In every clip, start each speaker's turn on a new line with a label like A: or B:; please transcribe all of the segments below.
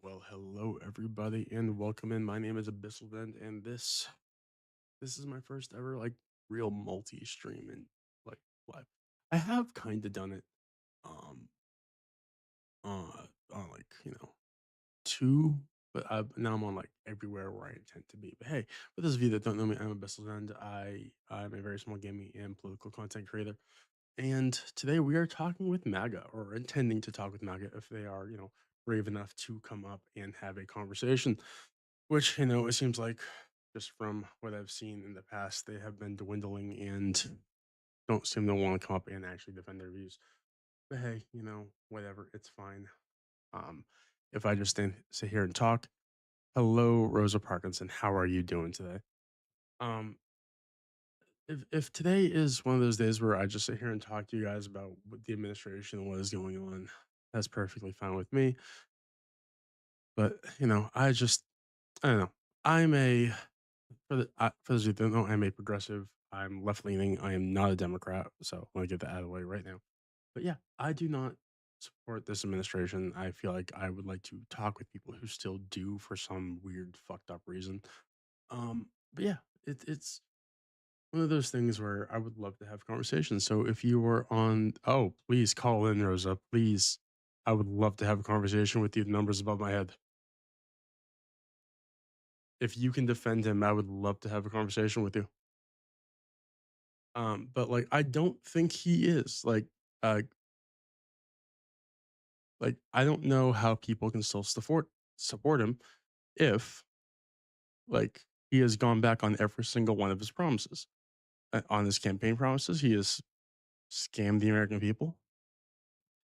A: Well, hello everybody, and welcome in. My name is Abyssalvend, and this is my first ever real multi-stream and like live. I have kind of done it um on two, but now I'm on like everywhere where I intend to be. But hey, for those of you that don't know me, I'm Abyssalvend. I'm a very small gaming and political content creator, and today we are talking with MAGA, or intending to talk with MAGA if they are brave enough to come up and have a conversation. Which, it seems like just from what I've seen in the past, they have been dwindling and don't seem to want to come up and actually defend their views. But hey, whatever, it's fine. Um, if I just sit here and talk, hello, Rosa Parkinson, how are you doing today? Um, if today is one of those days where I just sit here and talk to you guys about what the administration and what is going on, that's perfectly fine with me. But I don't know. I'm a for those who don't know, I'm a progressive. I'm left leaning. I am not a Democrat. So I want to get that out of the way right now. But yeah, I do not support this administration. I feel like I would like to talk with people who still do for some weird, fucked up reason. But yeah, it's one of those things where I would love to have conversations. So if you were on, oh, please call in, Rosa. Please, I would love to have a conversation with you. The numbers above my head. If you can defend him, I would love to have a conversation with you. But I don't think he is uh, I don't know how people can still support him if he has gone back on every single one of his promises. On his campaign promises, he has scammed the American people.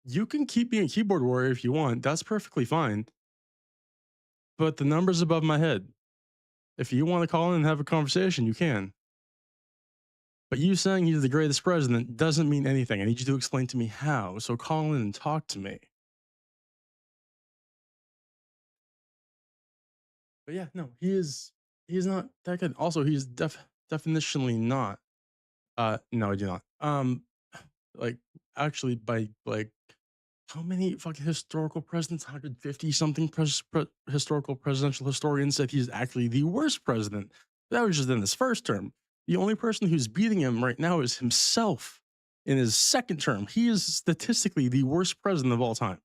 A: You can keep being a keyboard warrior if you want. That's perfectly fine. But the numbers above my head. If you want to call in and have a conversation, you can. But you saying he's the greatest president doesn't mean anything. I need you to explain to me how. So call in and talk to me. But yeah, no, he's not that good. Also, he's definitionally not. No, I do not. Like actually, by how many fucking historical presidents? 150 something historical presidential historians said he's actually the worst president. That was just in his first term. The only person who's beating him right now is himself in his second term. He is statistically the worst president of all time.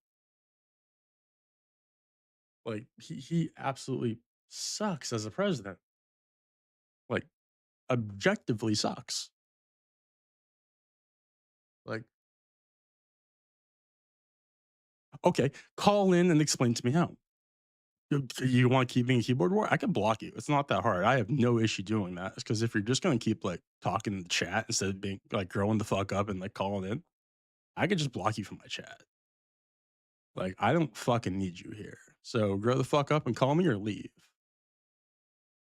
A: He absolutely sucks as a president. Like objectively sucks. Like, okay, call in and explain to me how. You want to keep being a keyboard warrior? I can block you. It's not that hard. I have no issue doing that. Because if you're just going to keep talking in the chat instead of being growing the fuck up and calling in, I could just block you from my chat. I don't fucking need you here. So grow the fuck up and call me or leave.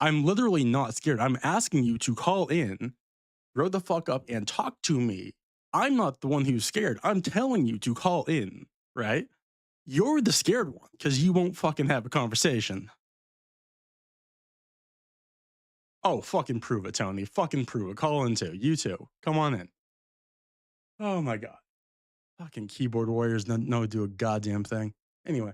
A: I'm literally not scared. I'm asking you to call in, grow the fuck up, and talk to me. I'm not the one who's scared. I'm telling you to call in, right? You're the scared one because you won't fucking have a conversation. Oh, fucking prove it, Tony. Fucking prove it. Call in too. You too. Come on in. Oh my god. Fucking keyboard warriors don't know do a goddamn thing. Anyway,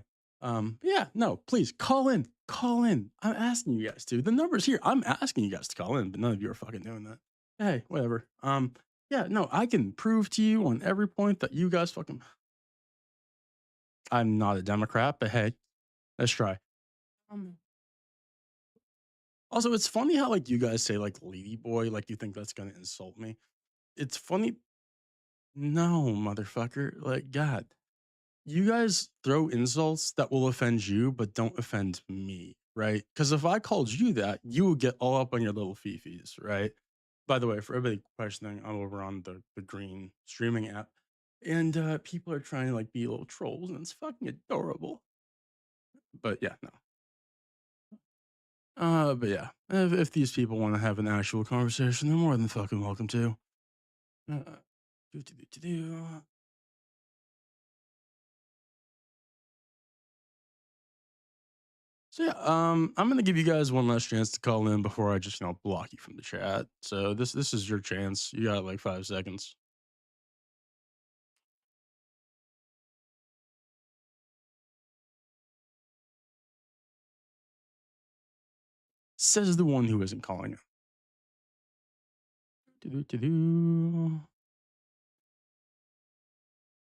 A: yeah, no, please call in. Call in. I'm asking you guys to. The number's here. I'm asking you guys to call in, but none of you are fucking doing that. Hey, whatever. Yeah, no, I can prove to you on every point that you guys fucking. I'm not a Democrat, but hey, let's try. Um, Also, it's funny how you guys say lady boy, you think that's gonna insult me. It's funny. No, motherfucker. God, you guys throw insults that will offend you, but don't offend me, right? Because if I called you that, you would get all up on your little fifis, right? By the way, for everybody questioning, I'm over on the green streaming app, and people are trying to be little trolls, and it's fucking adorable. But yeah, no. But yeah, if these people want to have an actual conversation, they're more than fucking welcome to. Uh, do. So yeah, I'm gonna give you guys one last chance to call in before I just block you from the chat. So this is your chance. You got 5 seconds. says the one who isn't calling. Doo-doo-doo-doo.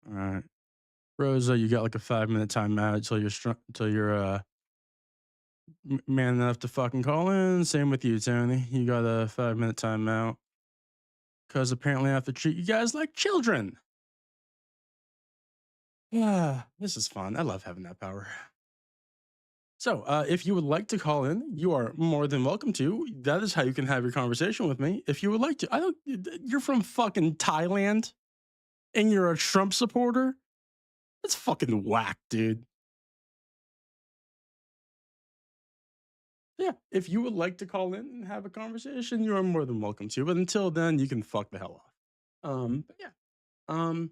A: All right. Rosa, you got like a 5-minute timeout till you're man enough to fucking call in. Same with you, Tony. You got a 5-minute timeout because apparently I have to treat you guys like children. Yeah, this is fun. I love having that power. So, if you would like to call in, you are more than welcome to. That is how you can have your conversation with me. If you would like to, I don't. You're from fucking Thailand and you're a Trump supporter. That's fucking whack, dude. Yeah, if you would like to call in and have a conversation, you are more than welcome to. But until then, you can fuck the hell off. But yeah, um,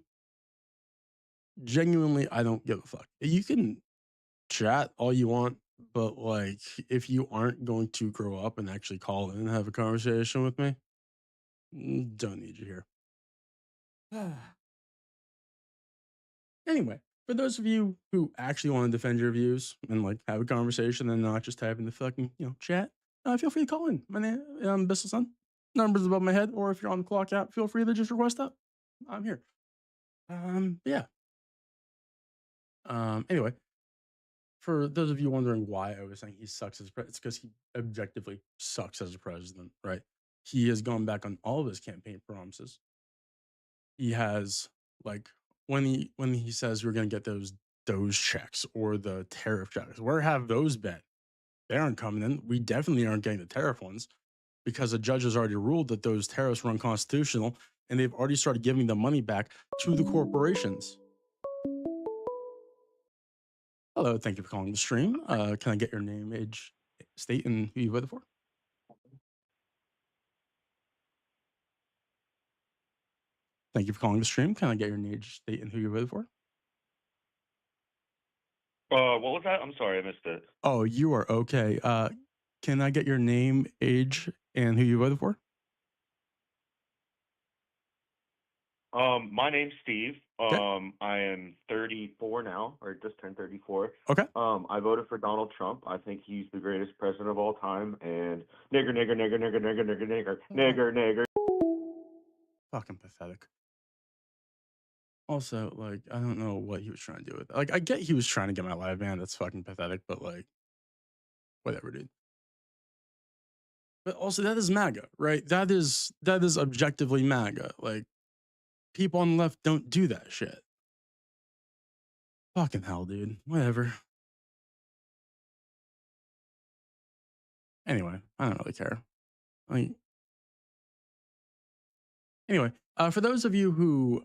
A: genuinely, I don't give a fuck. You can chat all you want, but like, if you aren't going to grow up and actually call in and have a conversation with me, don't need you here. Anyway, for those of you who actually want to defend your views and like have a conversation and not just having the fucking chat, feel free to call in. My name, Bissell Sun. Numbers above my head, or if you're on the clock app, feel free to just request that. I'm here. Yeah. Anyway, for those of you wondering why I was saying he sucks as president, it's because he objectively sucks as a president, right? He has gone back on all of his campaign promises. He has like when he says we're gonna get those checks or the tariff checks, where have those been? They aren't coming in. We definitely aren't getting the tariff ones because a judge has already ruled that those tariffs were unconstitutional, and they've already started giving the money back to the corporations. Hello, thank you for calling the stream. Can I get your name, age, state, and who you voted for? Thank you for calling the stream. Can I get your name, age, state, and who you voted for?
B: What was that? I'm sorry, I missed it.
A: Oh, you are okay. Can I get your name, age, and who you voted for?
B: My name's Steve.
A: Okay.
B: I am 34 now, or just turned 34.
A: Okay.
B: I voted for Donald Trump. I think he's the greatest president of all time. And nigger, nigger, nigger, nigger, nigger, nigger, nigger, nigger, nigger.
A: Fucking pathetic. Also, like, I don't know what he was trying to do with it. Like, I get he was trying to get my live band. That's fucking pathetic, but like, whatever, dude. But also, that is MAGA, right? That is objectively MAGA. Like, people on the left don't do that shit. Fucking hell, dude. Whatever. Anyway, I don't really care. Like, anyway, for those of you who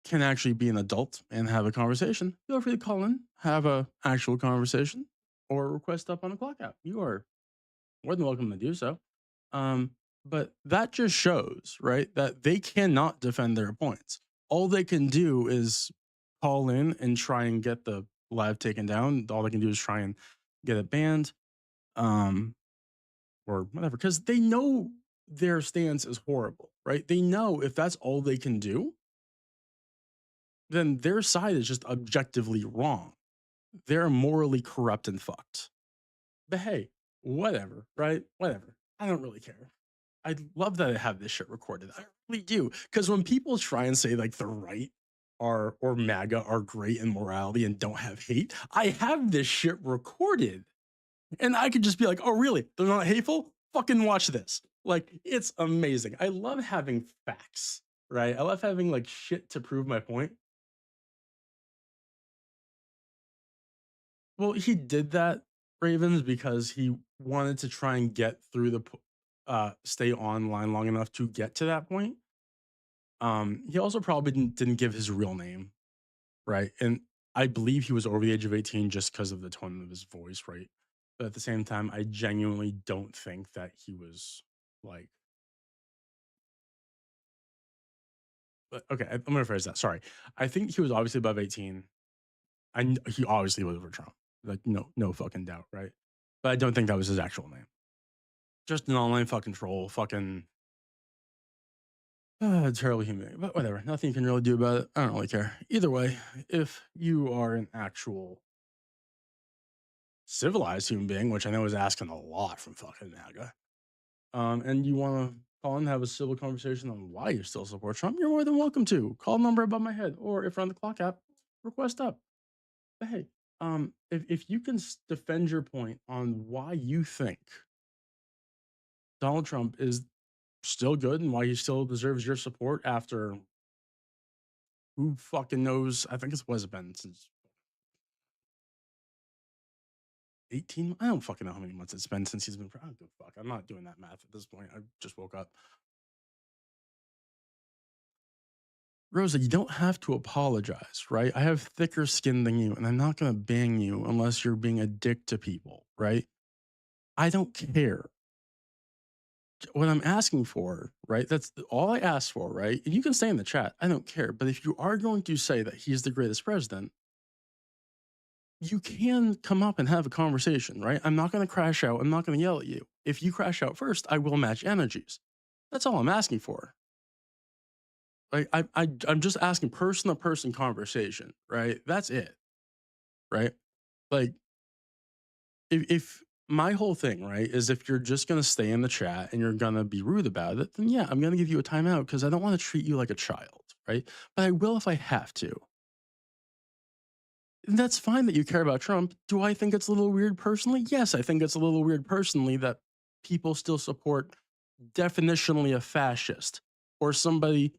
A: can actually be an adult and have a conversation, feel free to call in, have a actual conversation, or request up on the clock out. You are more than welcome to do so. But that just shows, right, that they cannot defend their points. All they can do is call in and try and get the live taken down. All they can do is try and get it banned, or whatever, because they know their stance is horrible, right? They know if that's all they can do, then their side is just objectively wrong. They're morally corrupt and fucked. But hey, whatever, right? Whatever. I don't really care. I love that I have this shit recorded. I really do. Because when people try and say like the right are or MAGA are great in morality and don't have hate, I have this shit recorded. And I could just be like, oh, really? They're not hateful? Fucking watch this. Like, it's amazing. I love having facts, right? I love having like shit to prove my point. Well, he did that, Ravens, because he wanted to try and get through stay online long enough to get to that point. He also probably didn't give his real name, right? And I believe he was over the age of 18 just because of the tone of his voice, right? But at the same time, I genuinely don't think that he was like. Okay, I'm gonna phrase that. Sorry, I think he was obviously above 18. He obviously voted for Trump, like no fucking doubt, right? But I don't think that was his actual name. Just an online fucking troll, fucking terribly humiliating. But whatever, nothing you can really do about it. I don't really care. Either way, if you are an actual civilized human being, which I know is asking a lot from fucking MAGA, and you want to call and have a civil conversation on why you still support Trump, you're more than welcome to. Call the number above my head, or if you're on the clock app, request up. But hey, if you can defend your point on why you think Donald Trump is still good and why he still deserves your support after who fucking knows? I think it's been since 18. I don't fucking know how many months it's been since he's been. I don't give a fuck. I'm not doing that math at this point. I just woke up. Rosa, you don't have to apologize, right? I have thicker skin than you, and I'm not going to bang you unless you're being a dick to people, right? I don't care. What I'm asking for, right? That's all I ask for, right? And you can say in the chat, I don't care. But if you are going to say that he's the greatest president, you can come up and have a conversation, right? I'm not going to crash out. I'm not going to yell at you. If you crash out first, I will match energies. That's all I'm asking for. Like I'm just asking person to person conversation, right? That's it, right? Like if my whole thing, right, is if you're just gonna stay in the chat and you're gonna be rude about it, then yeah, I'm gonna give you a timeout because I don't want to treat you like a child, right? But I will if I have to. And that's fine that you care about Trump. Do I think it's a little weird personally? Yes, I think it's a little weird personally that people still support definitionally a fascist or somebody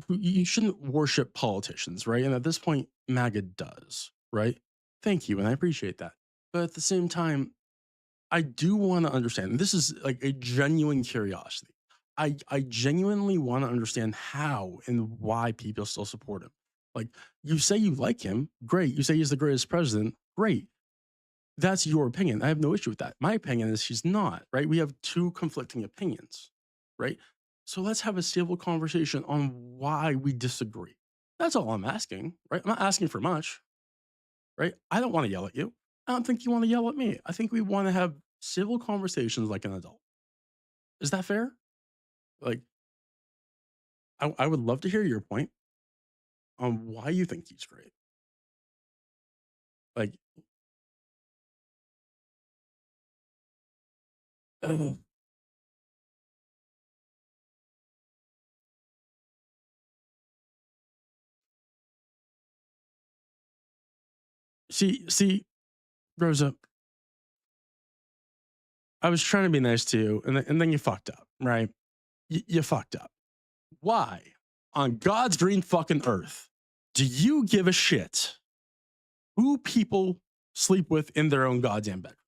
A: who you shouldn't worship politicians, right? And at this point, MAGA does, right? Thank you, and I appreciate that. But at the same time, I do want to understand, and this is like a genuine curiosity. I genuinely want to understand how and why people still support him. Like, you say you like him, great. You say he's the greatest president, great. That's your opinion. I have no issue with that. My opinion is he's not, right? We have two conflicting opinions, right? So let's have a civil conversation on why we disagree. That's all I'm asking, right? I'm not asking for much, right? I don't want to yell at you. I don't think you want to yell at me. I think we want to have civil conversations like an adult. Is that fair? Like, I would love to hear your point on why you think he's great. Like, ugh. See, Rosa, I was trying to be nice to you, and then you fucked up, right? You fucked up. Why on God's green fucking earth do you give a shit who people sleep with in their own goddamn bedroom?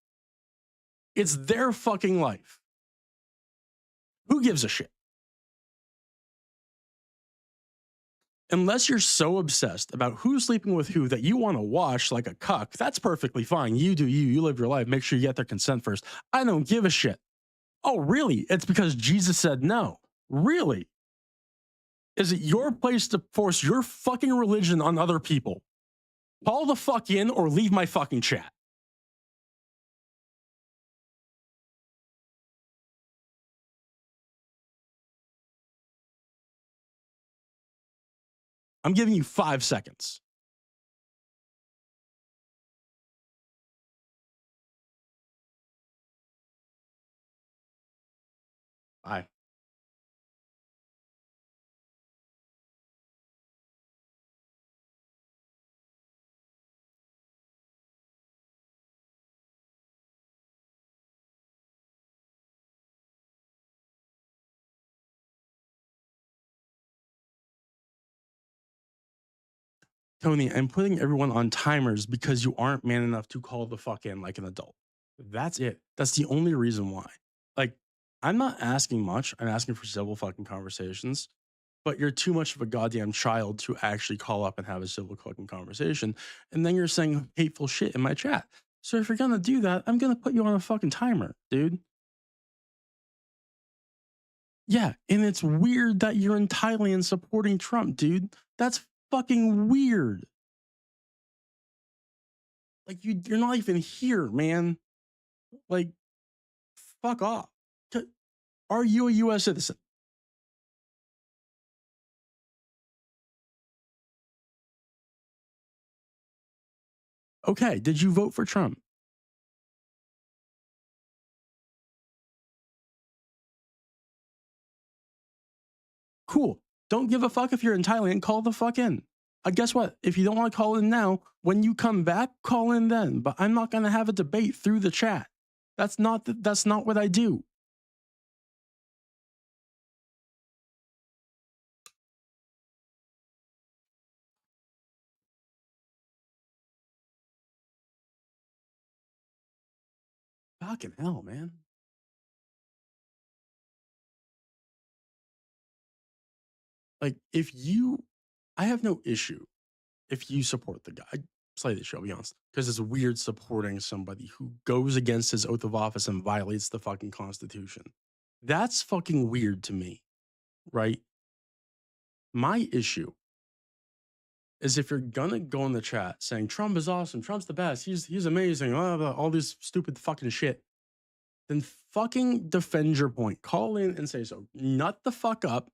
A: It's their fucking life. Who gives a shit? Unless you're so obsessed about who's sleeping with who that you want to watch like a cuck, that's perfectly fine. You do you. You live your life. Make sure you get their consent first. I don't give a shit. Oh, really? It's because Jesus said no. Really? Is it your place to force your fucking religion on other people? Call the fuck in or leave my fucking chat. I'm giving you 5 seconds. Bye. Tony, I'm putting everyone on timers because you aren't man enough to call the fuck in like an adult. That's it. That's the only reason why. Like, I'm not asking much. I'm asking for civil fucking conversations, but you're too much of a goddamn child to actually call up and have a civil fucking conversation. And then you're saying hateful shit in my chat. So if you're gonna do that, I'm gonna put you on a fucking timer, dude. Yeah, and it's weird that you're in Thailand supporting Trump, dude. That's fucking weird. Like you're not even here, man. Like, fuck off. Are you a U.S. citizen? Okay. Did you vote for Trump? Cool. Don't give a fuck if you're in Thailand. Call the fuck in. Guess what? If you don't want to call in now, when you come back, call in then. But I'm not going to have a debate through the chat. That's not what I do. Fucking hell, man. Like, I have no issue if you support the guy. Slightly, shall be honest, because it's weird supporting somebody who goes against his oath of office and violates the fucking Constitution. That's fucking weird to me, right? My issue is if you're gonna go in the chat saying Trump is awesome, Trump's the best, he's amazing, blah, blah, all this stupid fucking shit, then fucking defend your point. Call in and say so. Nut the fuck up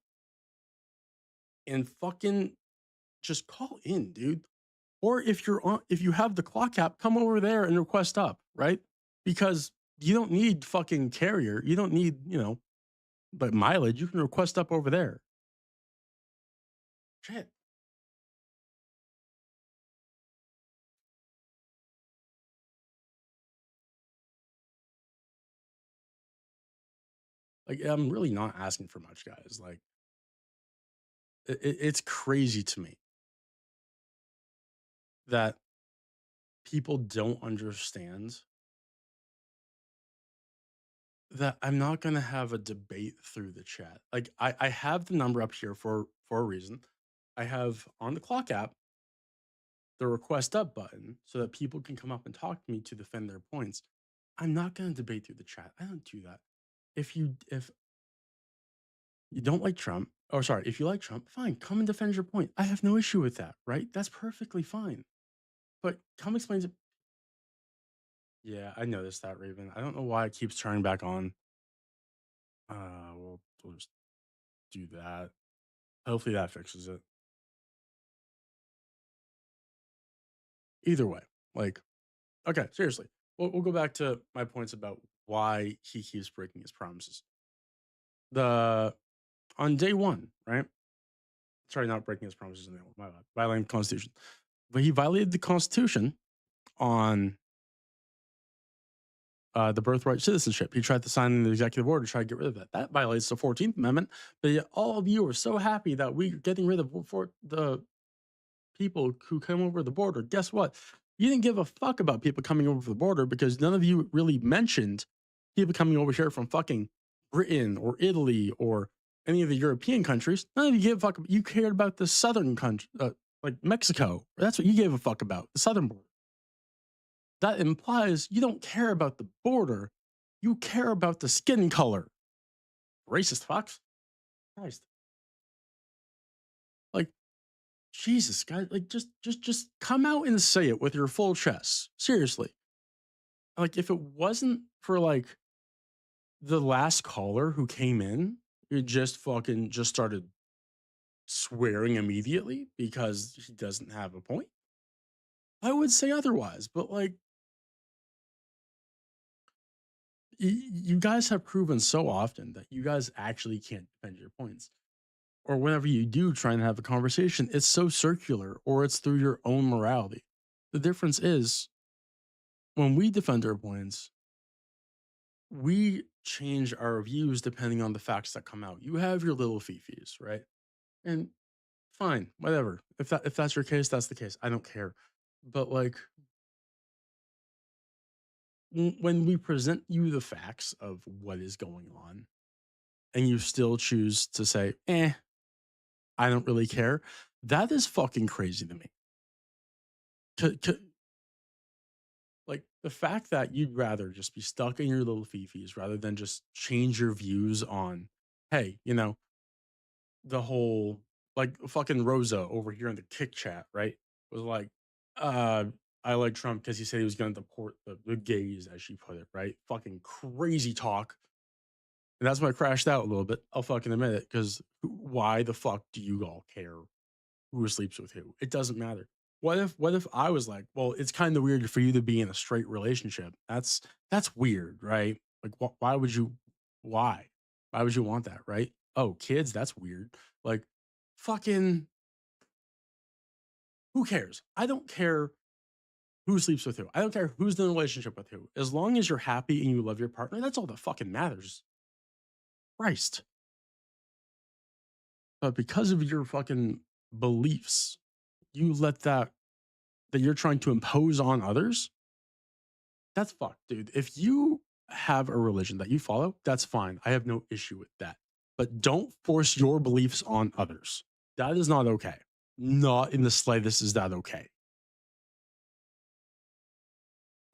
A: and fucking just call in, dude. Or if you have the clock app, come over there and request up, right? Because you don't need fucking carrier. You don't need, but mileage. You can request up over there. Shit. Like, I'm really not asking for much, guys. Like, it's crazy to me that people don't understand that I'm not going to have a debate through the chat. Like, I have the number up here for a reason. I have on the clock app the request up button so that people can come up and talk to me to defend their points. I'm not going to debate through the chat. I don't do that. If you don't like Trump, or sorry, if you like Trump, fine, come and defend your point. I have no issue with that, right? That's perfectly fine. But come explain to. Yeah, I noticed that, Raven. I don't know why it keeps turning back on. We'll just do that. Hopefully that fixes it. Either way, like, okay, seriously, we'll go back to my points about why he keeps breaking his promises. On day one, right? Sorry, not breaking his promises on day one. My bad. Violating the Constitution, but he violated the Constitution on the birthright citizenship. He tried to sign in the executive order to try to get rid of that. That violates the 14th Amendment. But yet all of you are so happy that we're getting rid of the people who come over the border. Guess what? You didn't give a fuck about people coming over the border because none of you really mentioned people coming over here from fucking Britain or Italy or any of the European countries. None of you gave a fuck. You cared about the southern country, like Mexico. That's what you gave a fuck about, the southern border. That implies you don't care about the border. You care about the skin color. Racist fucks. Christ. Like, Jesus, guys, like just come out and say it with your full chest. Seriously. Like, if it wasn't for like the last caller who came in, it just started swearing immediately because he doesn't have a point, I would say otherwise. But like, you guys have proven so often that you guys actually can't defend your points. Or whenever you do try and have a conversation, it's so circular or it's through your own morality. The difference is when we defend our points, we change our views depending on the facts that come out. You have your little fifis, right? And fine, whatever. If that's your case, that's the case. I don't care. But like when we present you the facts of what is going on and you still choose to say, I don't really care, that is fucking crazy to me. Like the fact that you'd rather just be stuck in your little fifis rather than just change your views on, hey, the whole like fucking Rosa over here in the kick chat, right? Was like, uh, I like Trump because he said he was going to deport the gays, as she put it, right? Fucking crazy talk. And that's why I crashed out a little bit. I'll fucking admit it because why the fuck do you all care who sleeps with who? It doesn't matter. What if I was like, well, it's kind of weird for you to be in a straight relationship. That's weird, right? Like, why would you? Why? Why would you want that, right? Oh, kids, that's weird. Like, fucking who cares? I don't care who sleeps with who. I don't care who's in a relationship with who. As long as you're happy and you love your partner, that's all that fucking matters. Christ. But because of your fucking beliefs, you let that you're trying to impose on others, that's fucked, dude. If you have a religion that you follow, that's fine. I have no issue with that. But don't force your beliefs on others. That is not okay. Not in the slightest is that okay.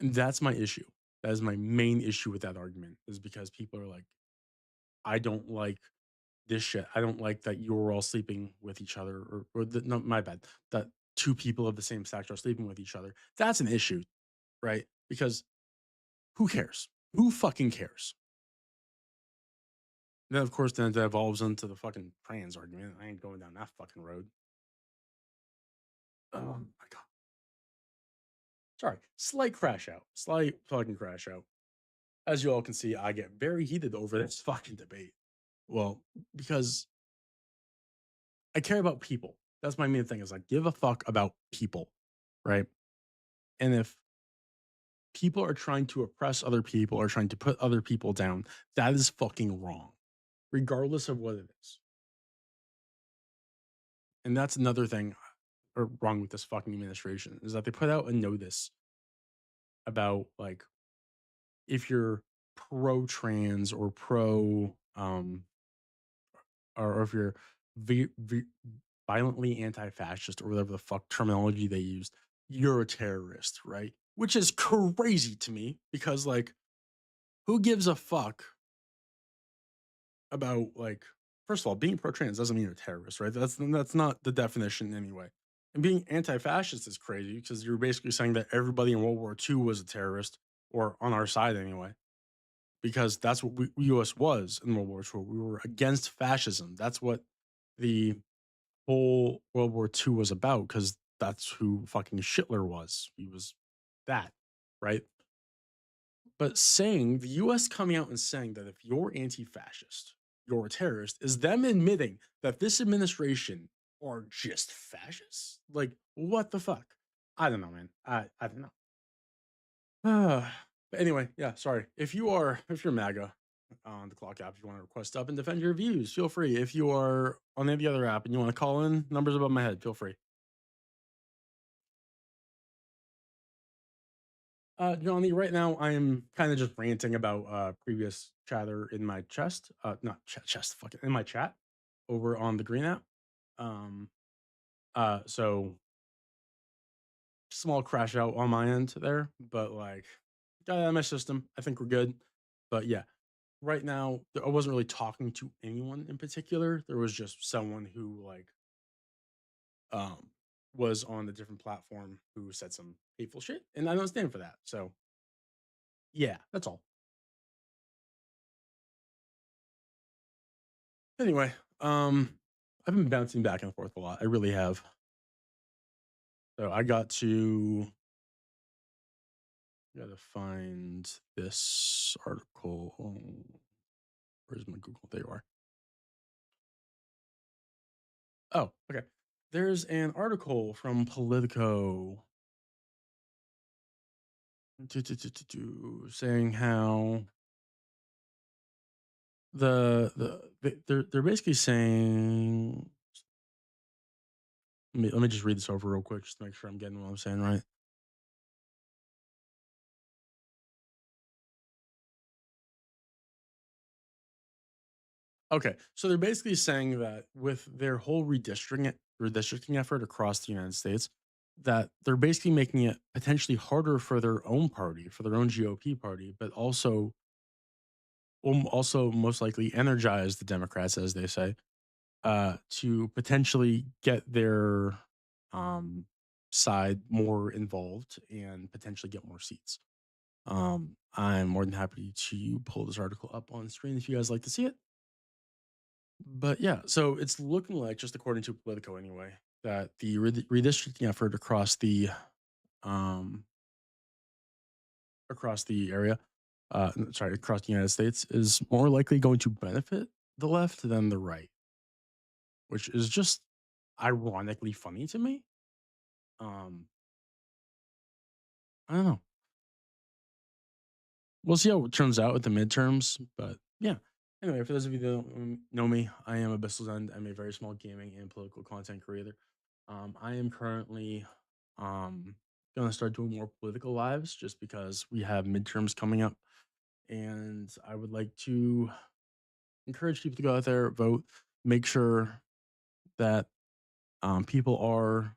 A: And that's my issue. That is my main issue with that argument, is because people are like, I don't like this shit. I don't like that you're all sleeping with each other, no, my bad. That two people of the same sex are sleeping with each other. That's an issue, right? Because who cares? Who fucking cares? Then, of course, then that evolves into the fucking trans argument. I ain't going down that fucking road. Oh my god. Sorry. Slight crash out. Slight fucking crash out. As you all can see, I get very heated over this fucking debate. Well, because I care about people. That's my main thing, is I give a fuck about people, right? And if people are trying to oppress other people or trying to put other people down, that is fucking wrong, regardless of what it is. And that's another thing wrong with this fucking administration, is that they put out a notice about, like, if you're pro trans or pro or if you're violently anti-fascist or whatever the fuck terminology they used, you're a terrorist, right? Which is crazy to me, because, like, who gives a fuck about, like, first of all, being pro trans doesn't mean you're a terrorist, right? That's not the definition anyway. And being anti-fascist is crazy, because you're basically saying that everybody in World War II was a terrorist, or on our side anyway, because that's what US was in World War II. We were against fascism. That's what the whole World War II was about, because that's who fucking Hitler was. He was that, right? But saying the US coming out and saying that if you're anti fascist, you're a terrorist, is them admitting that this administration are just fascists? Like, what the fuck? I don't know, man. I don't know. But anyway, yeah, sorry. If you're MAGA on the Clock app, if you want to request up and defend your views, feel free. If you are on any other app and you want to call in, numbers above my head, feel free. Johnny, right now I am kind of just ranting about previous chatter in my chest. Not chest, fuck it, in my chat over on the Green app. Um, so small crash out on my end there, but, like, got it out of my system. I think we're good. But yeah, right now I wasn't really talking to anyone in particular. There was just someone who, like, um was on a different platform who said some hateful shit, and I don't stand for that. So yeah, that's all. Anyway, I've been bouncing back and forth a lot. I really have. So I gotta find this article. Where's my Google? There you are. Oh, okay. There's an article from Politico saying how they're basically saying, let me just read this over real quick just to make sure I'm getting what I'm saying right. Okay, so they're basically saying that with their whole redistricting effort across the United States, that they're basically making it potentially harder for their own party, for their own GOP party, but also will also most likely energize the Democrats, as they say, to potentially get their um, side more involved and potentially get more seats. I'm more than happy to pull this article up on screen if you guys like to see it. But yeah, so it's looking like, just according to Politico anyway, that the redistricting effort um, across the area, sorry, across the United States, is more likely going to benefit the left than the right, which is just ironically funny to me. Um, I don't know. We'll see how it turns out with the midterms, but yeah. Anyway, for those of you that don't know me, I am Abyssal End. I'm a very small gaming and political content creator. I am currently um, gonna start doing more political lives just because we have midterms coming up, and I would like to encourage people to go out there, vote, make sure that people are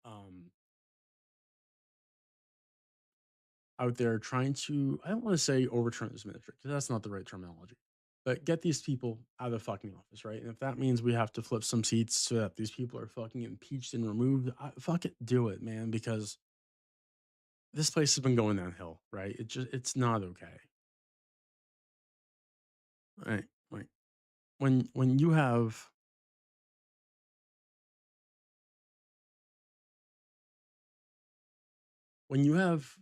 A: um, out there trying to, I don't want to say overturn this ministry because that's not the right terminology, but get these people out of the fucking office, right? And if that means we have to flip some seats so that these people are fucking impeached and removed, fuck it, do it, man, because this place has been going downhill, right? It's not okay, right? Like when you have when you have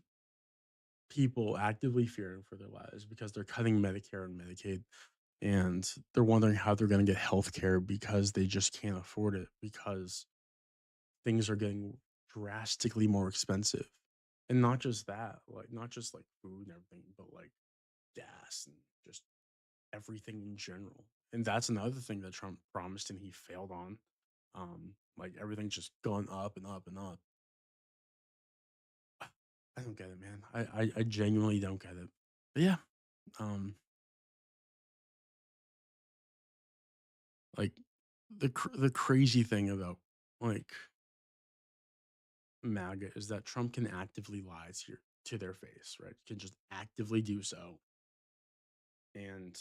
A: people actively fearing for their lives because they're cutting Medicare and Medicaid, and they're wondering how they're going to get health care because they just can't afford it because things are getting drastically more expensive. And not just that, like not just like food and everything, but like gas and just everything in general. And that's another thing that Trump promised and he failed on. Like everything's just going up and up and up. I don't get it, man. I genuinely don't get it. But yeah, um, like the crazy thing about like MAGA is that Trump can actively lie to their face, right? Can just actively do so, and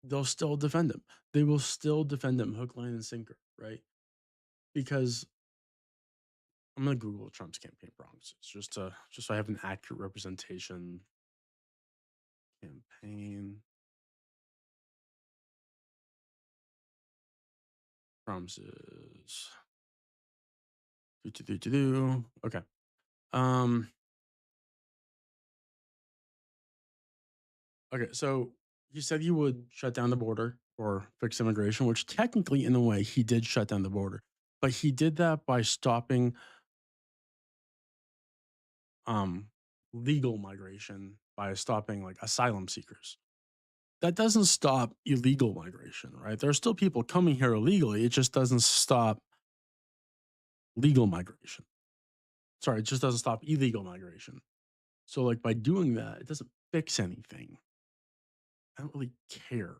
A: they'll still defend him. They will still defend him hook, line, and sinker, right? Because I'm gonna Google Trump's campaign promises just so I have an accurate representation. Campaign promises. Do. Okay. Um. Okay. So he said he would shut down the border or fix immigration, which technically, in a way, he did shut down the border, but he did that by stopping um legal migration by stopping like asylum seekers. That doesn't stop illegal migration, right? There are still people coming here illegally. It just doesn't stop legal migration. Sorry, it just doesn't stop illegal migration. So, like, by doing that, it doesn't fix anything. I don't really care.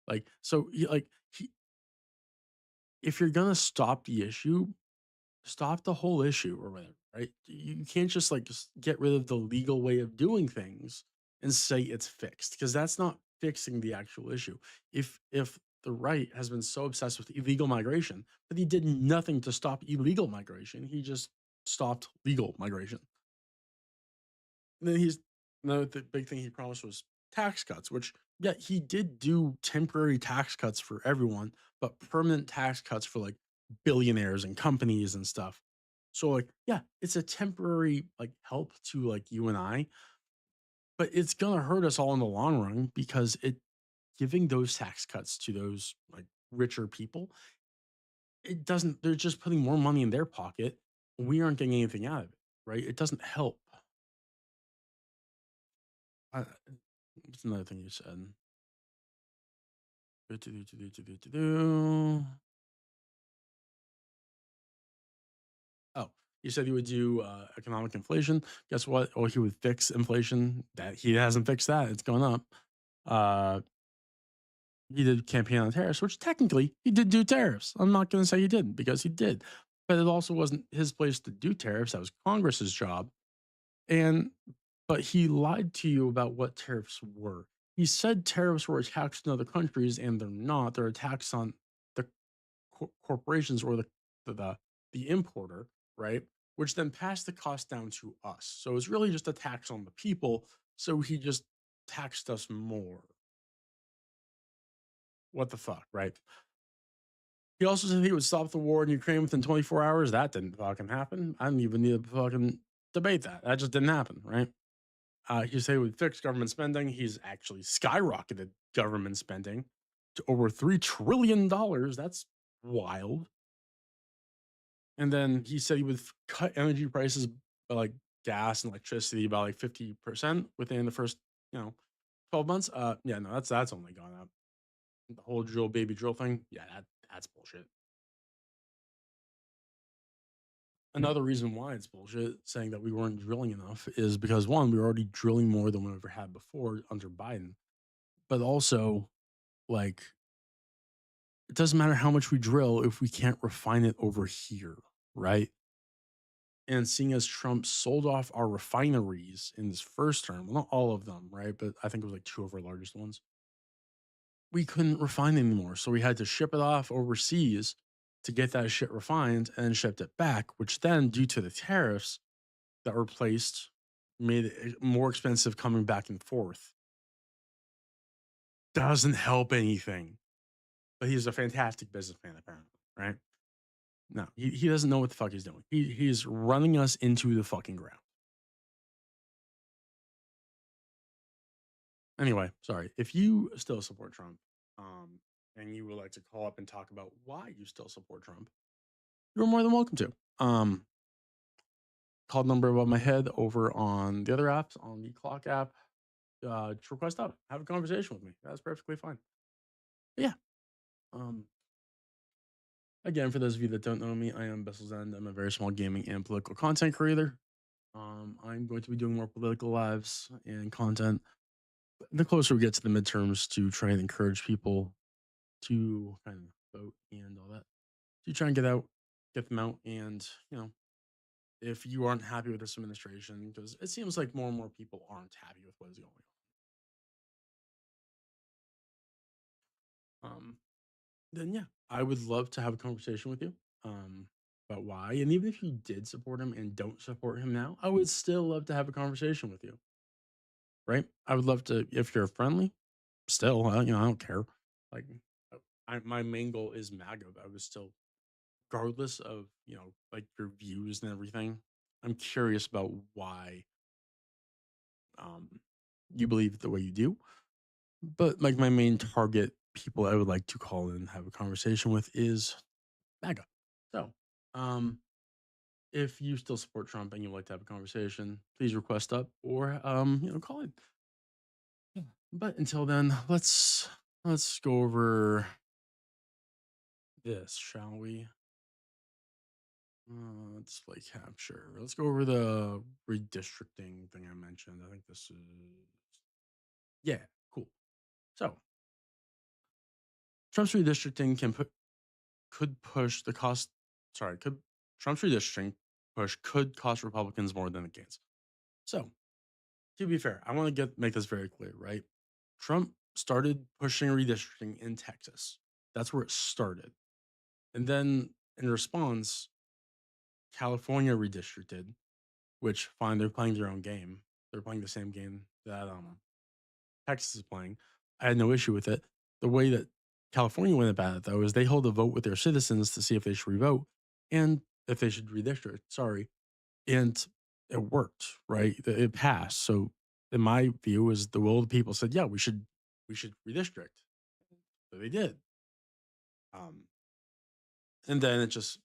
A: Like, so, if you're gonna stop the issue, stop the whole issue or whatever, right? You can't just like just get rid of the legal way of doing things and say it's fixed because that's not fixing the actual issue. If the right has been so obsessed with illegal migration, but he did nothing to stop illegal migration, he just stopped legal migration. And then the big thing he promised was tax cuts, which yeah, he did do temporary tax cuts for everyone, but permanent tax cuts for like billionaires and companies and stuff. So like, yeah, it's a temporary like help to like you and I, but it's gonna hurt us all in the long run because it giving those tax cuts to those like richer people, it doesn't they're just putting more money in their pocket. We aren't getting anything out of it, right? It doesn't help. Uh, what's another thing you said? Oh, you said he would do economic inflation. Guess what? Or he would fix inflation. That he hasn't fixed that. It's going up. Uh, he did campaign on tariffs, which technically he did do tariffs. I'm not going to say he didn't because he did, but it also wasn't his place to do tariffs. That was Congress's job. And but he lied to you about what tariffs were. He said tariffs were a tax in other countries, and they're not. They're a tax on the corporations or the the importer, right? Which then passed the cost down to us. So it's really just a tax on the people. So he just taxed us more. What the fuck, right? He also said he would stop the war in Ukraine within 24 hours. That didn't fucking happen. I didn't even need to fucking debate that. That just didn't happen, right? He said he would fix government spending. He's actually skyrocketed government spending to over $3 trillion. That's wild. And then he said he would cut energy prices by like gas and electricity by like 50% within the first, you know, 12 months. Yeah, no, that's only gone up. The whole drill baby drill thing. Yeah, that's bullshit. Another reason why it's bullshit saying that we weren't drilling enough is because one, we were already drilling more than we ever had before under Biden. But also, like, it doesn't matter how much we drill if we can't refine it over here, right? And seeing as Trump sold off our refineries in his first term, well, not all of them, right? But I think it was like two of our largest ones. We couldn't refine anymore. So we had to ship it off overseas to get that shit refined and shipped it back, which then, due to the tariffs that were placed, made it more expensive coming back and forth. Doesn't help anything. But he's a fantastic businessman, apparently, right? No, he doesn't know what the fuck he's doing. He's running us into the fucking ground. Anyway, sorry. If you still support Trump, and you would like to call up and talk about why you still support Trump, you're more than welcome to. Call number above my head over on the other apps, on the clock app. Just request up, have a conversation with me. That's perfectly fine. But yeah. Um, Again, for those of you that don't know me, I am Bessel's End. I'm a very small gaming and political content creator. I'm going to be doing more political lives and content the closer we get to the midterms to try and encourage people to kind of vote and all that. To try and get them out. And, if you aren't happy with this administration, because it seems like more and more people aren't happy with what is going on. Then yeah, I would love to have a conversation with you about why. And even if you did support him and don't support him now, I would still love to have a conversation with you. Right? I would love to, if you're friendly, still, I don't care. Like, my main goal is MAGA, but I was still, regardless of, like your views and everything, I'm curious about why um, you believe the way you do. But like my main target people I would like to call and have a conversation with is MAGA. So, um, if you still support Trump and you'd like to have a conversation, please request up or call in. Yeah. But until then, let's go over this, shall we? Display capture. Let's go over the redistricting thing I mentioned. I think this is yeah, cool. So Trump's redistricting could push the cost. Sorry, could Trump's redistricting push could cost Republicans more than it gains. So to be fair, I want to make this very clear, right? Trump started pushing redistricting in Texas. That's where it started. And then in response, California redistricted, which fine, they're playing their own game. They're playing the same game that Texas is playing. I had no issue with it. The way that California went about it though is they hold a vote with their citizens to see if they should revote and if they should redistrict. Sorry. And it worked, right? It passed. So in my view, is the will of the people said, yeah, we should redistrict. So they did. Um, and then it just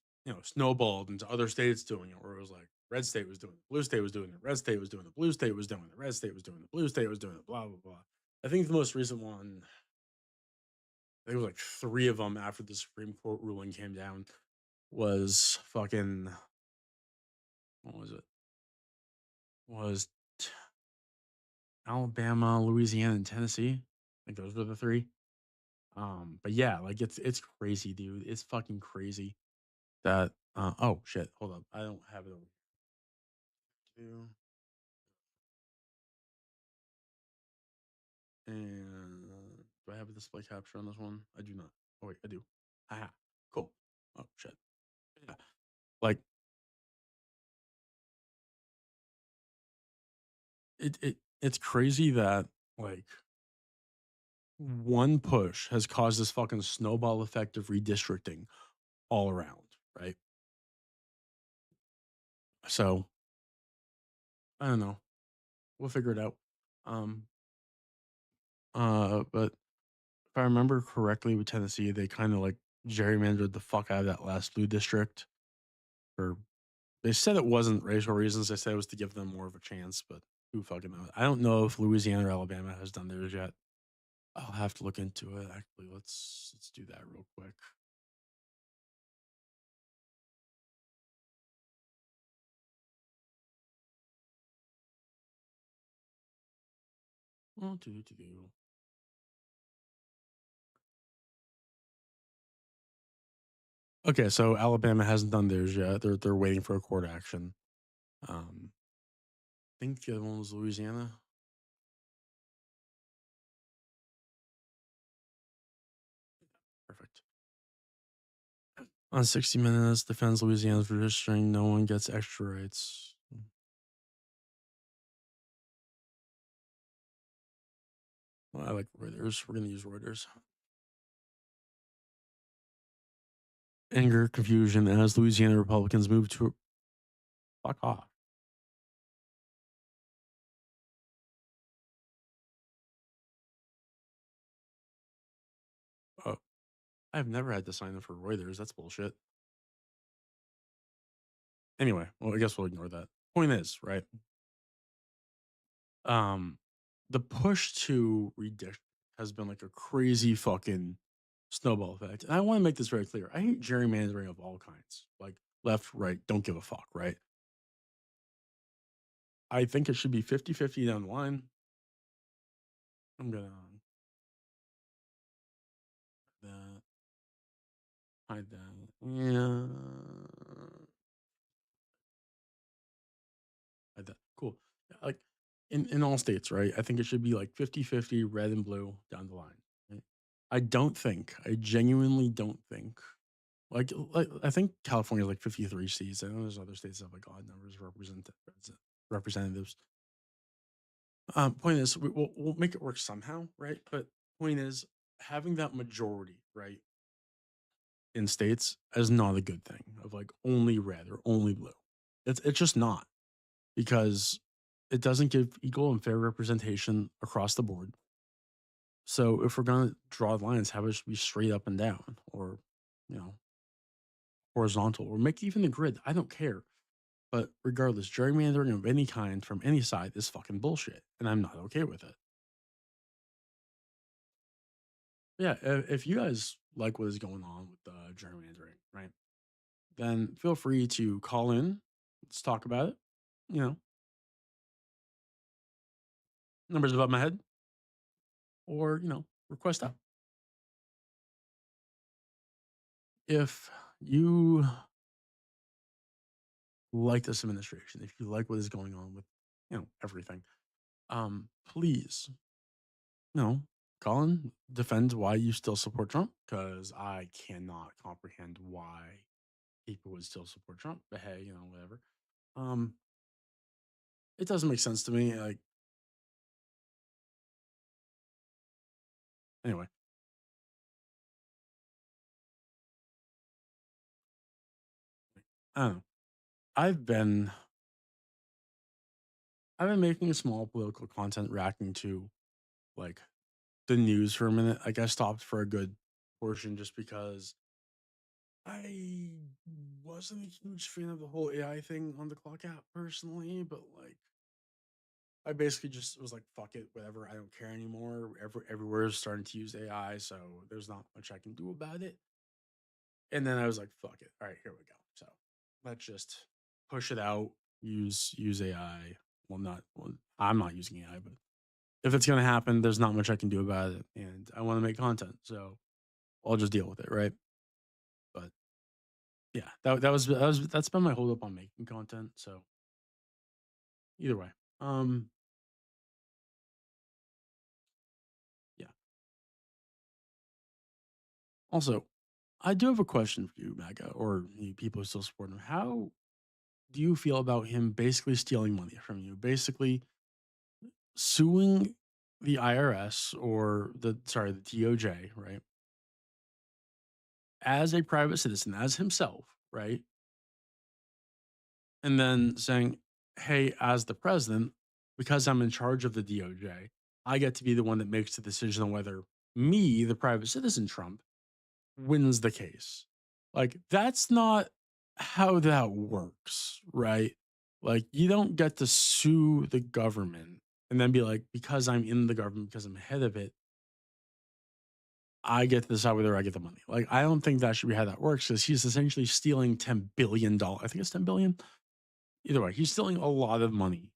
A: snowballed into other states doing it, where it was like red state was doing it, blue state was doing it, red state was doing it, blue state was doing it, red state was doing it, blue state was doing it, blah blah blah. I think the most recent one, I think it was like three of them after the Supreme Court ruling came down, was fucking what was it? Was Alabama, Louisiana, and Tennessee. I think those were the three. But yeah, like it's crazy, dude. It's fucking crazy that oh shit, hold up. I don't have it over here. And do I have a display capture on this one? I do not. Oh wait, I do. Ah, cool. Oh shit. Yeah. Like it's crazy that like one push has caused this fucking snowball effect of redistricting all around, right? So I don't know. We'll figure it out. Um, but if I remember correctly with Tennessee, they kind of like gerrymandered the fuck out of that last blue district. Or they said it wasn't racial reasons. They said it was to give them more of a chance, but who fucking knows? I don't know if Louisiana or Alabama has done theirs yet. I'll have to look into it. Actually, let's do that real quick. Oh, do. Okay, so Alabama hasn't done theirs yet. They're waiting for a court action. I think the other one was Louisiana. Perfect. On 60 Minutes, defends Louisiana's registering. No one gets extra rights. Well, I like Reuters. We're gonna use Reuters. Anger, confusion as Louisiana Republicans move to fuck off. Oh, I've never had to sign up for Reuters. That's bullshit. Anyway, well, I guess we'll ignore that. Point is, right? Um, the push to redistrict has been like a crazy fucking snowball effect. And I want to make this very clear. I hate gerrymandering of all kinds, like left, right, don't give a fuck, right? I think it should be 50-50 down the line. I'm gonna that hide that. Yeah. Hide that. Cool. Yeah, like in all states, right? I think it should be like 50-50 red and blue down the line. Right? I genuinely don't think like I think California is like 53 seats. I know there's other states that have like odd numbers of representatives. Point is, we'll make it work somehow, right? But point is, having that majority, right, in states is not a good thing. Of like only red or only blue. It's just not because it doesn't give equal and fair representation across the board. So if we're gonna draw lines, have it be straight up and down, or you know, horizontal, or make even the grid. I don't care. But regardless, gerrymandering of any kind from any side is fucking bullshit, and I'm not okay with it. Yeah, if you guys like what is going on with the gerrymandering, right? Then feel free to call in. Let's talk about it. You know, numbers above my head, or request out. If you like this administration, if you like what is going on with everything, please, call in, defend why you still support Trump, because I cannot comprehend why people would still support Trump. But hey, whatever. Um, it doesn't make sense to me. Like anyway, I don't know. I've been I've been making small political content reacting to like the news for a minute. Like I stopped for a good portion just because I wasn't a huge fan of the whole AI thing on the clock app personally, but like I basically just was like, fuck it, whatever. I don't care anymore. Everywhere is starting to use AI, so there's not much I can do about it. And then I was like, fuck it. All right, here we go. So let's just push it out. Use AI. Well, I'm not using AI, but if it's gonna happen, there's not much I can do about it. And I want to make content, so I'll just deal with it, right? But yeah, that's been my hold up on making content. So either way, um, yeah. Also, I do have a question for you, MAGA, or you people who still support him. How do you feel about him basically stealing money from you? Basically suing the IRS or the DOJ, right? As a private citizen, as himself, right? And then saying, "Hey, as the president, because I'm in charge of the DOJ, I get to be the one that makes the decision on whether me, the private citizen Trump, wins the case. Like, that's not how that works, right? Like, you don't get to sue the government and then be like, because I'm in the government, because I'm head of it, I get to decide whether I get the money. Like, I don't think that should be how that works because he's essentially stealing $10 billion. I think it's 10 billion. Either way, he's stealing a lot of money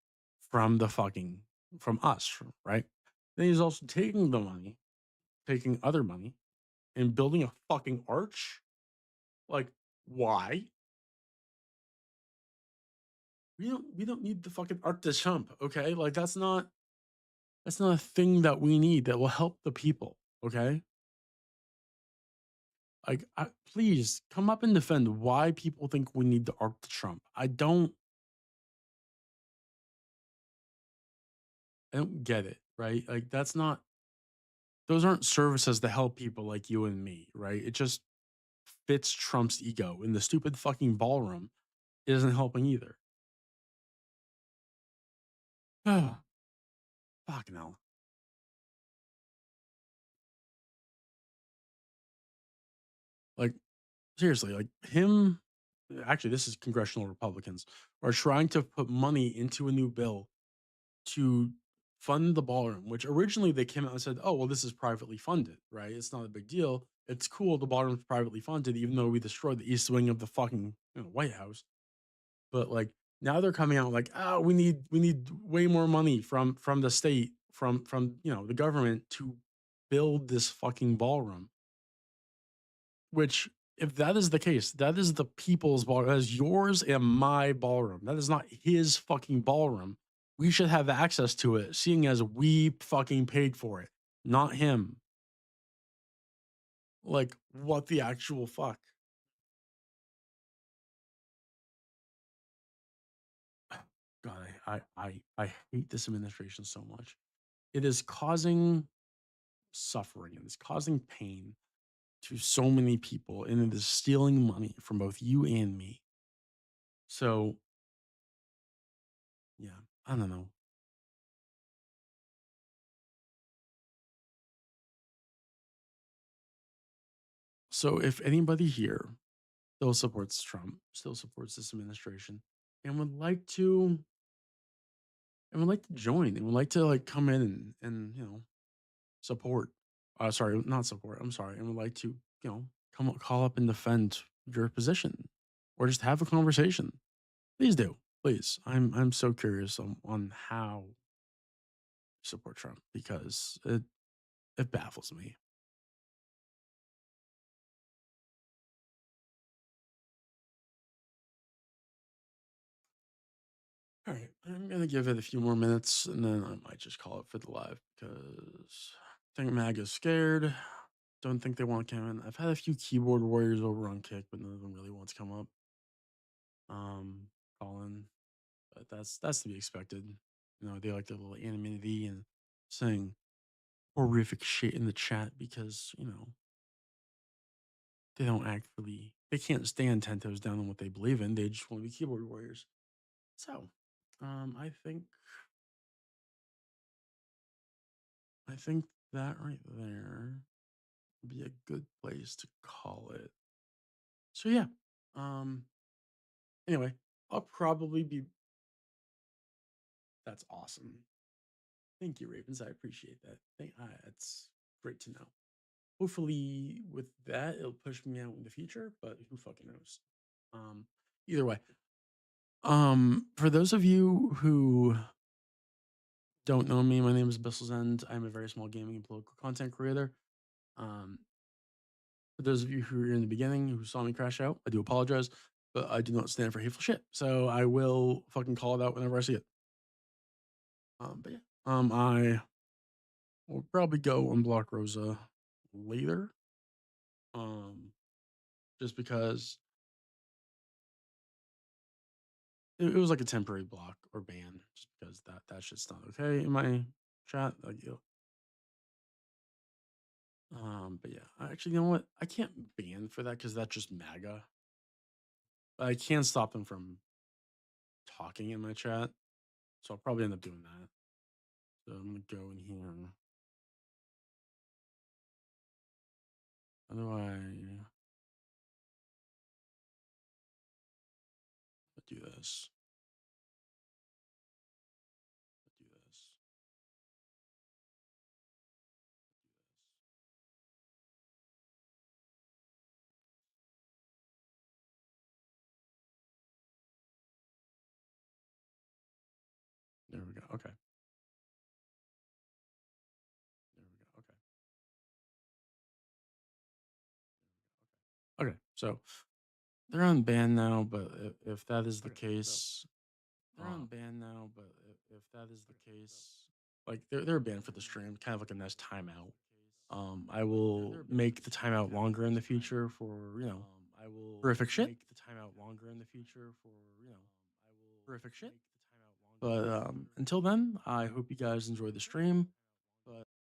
A: from the fucking from us, right? Then he's also taking the money, taking other money, and building a fucking arch. Like, why? We don't need the fucking Arc de Chump, okay? Like that's not a thing that we need that will help the people, okay? Like, please come up and defend why people think we need the Arc de Trump. I don't get it, right? Like that's not those aren't services to help people like you and me, right? It just fits Trump's ego, and the stupid fucking ballroom isn't helping either. Oh, fuck no. Like seriously, like him. Actually, this is congressional Republicans are trying to put money into a new bill to fund the ballroom, which originally they came out and said, "Oh, well, this is privately funded, right? It's not a big deal. It's cool. The ballroom's privately funded, even though we destroyed the east wing of the fucking White House." But like now they're coming out like, "Oh, we need way more money from the state, from the government to build this fucking ballroom." Which, if that is the case, that is the people's ballroom. That is yours and my ballroom. That is not his fucking ballroom. We should have access to it, seeing as we fucking paid for it, not him. Like, what the actual fuck? God, I hate this administration so much. It is causing suffering and it's causing pain to so many people, and it is stealing money from both you and me. So, yeah, I don't know. So, if anybody here still supports Trump, still supports this administration, and would like to join, and would like to like come in and support. Sorry, not support. I'm sorry, and would like to call up and defend your position, or just have a conversation. Please do, please. I'm so curious on how you support Trump because it baffles me. All right, I'm gonna give it a few more minutes, and then I might just call it for the live because I think MAGA's scared. Don't think they want to come in. I've had a few keyboard warriors over on Kick, but none of them really want to come up. Um, Calling, but that's to be expected. They like their little anonymity and saying horrific shit in the chat because they don't actually they can't stand 10 toes down on what they believe in. They just want to be keyboard warriors. So, I think that right there would be a good place to call it. So yeah. Um. Anyway, I'll probably be. That's awesome. Thank you, Ravens. I appreciate that. That's great to know. Hopefully, with that, it'll push me out in the future, but who fucking knows? Um. Either way. For those of you who don't know me, my name is Bissel's End. I'm a very small gaming and political content creator. Um, for those of you who are in the beginning who saw me crash out, I do apologize, but I do not stand for hateful shit. So I will fucking call it out whenever I see it. But yeah, I will probably go unblock Rosa later. Um, just because it was like a temporary block or ban, just because that shit's not okay in my chat. But yeah, actually, you know what? I can't ban for that because that's just MAGA. But I can stop them from talking in my chat. So I'll probably end up doing that. So I'm gonna go in here. How do I do this? Do this. Do this. There we go. Okay. There we go. Okay. Okay. Okay. So they're on ban now, but if that is the case, if that is the case, like they're banned for the stream, kind of like a nice timeout. I will make the timeout longer in the future for horrific shit. Horrific shit. But until then, I hope you guys enjoy the stream.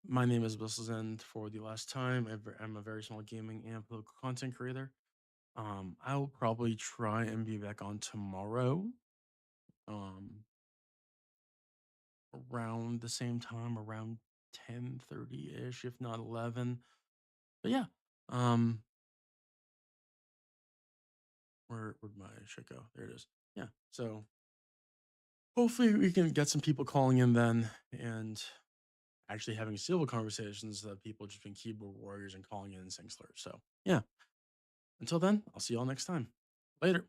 A: My name is End for the last time. I'm a very small gaming and political content creator. I'll probably try and be back on tomorrow. Um, around the same time, around 10:30 ish, if not 11. But yeah, um, where'd my shit go? There it is. Yeah. So hopefully we can get some people calling in then and actually having civil conversations that people just being keyboard warriors and calling in and saying slurs. So yeah. Until then, I'll see y'all next time. Later.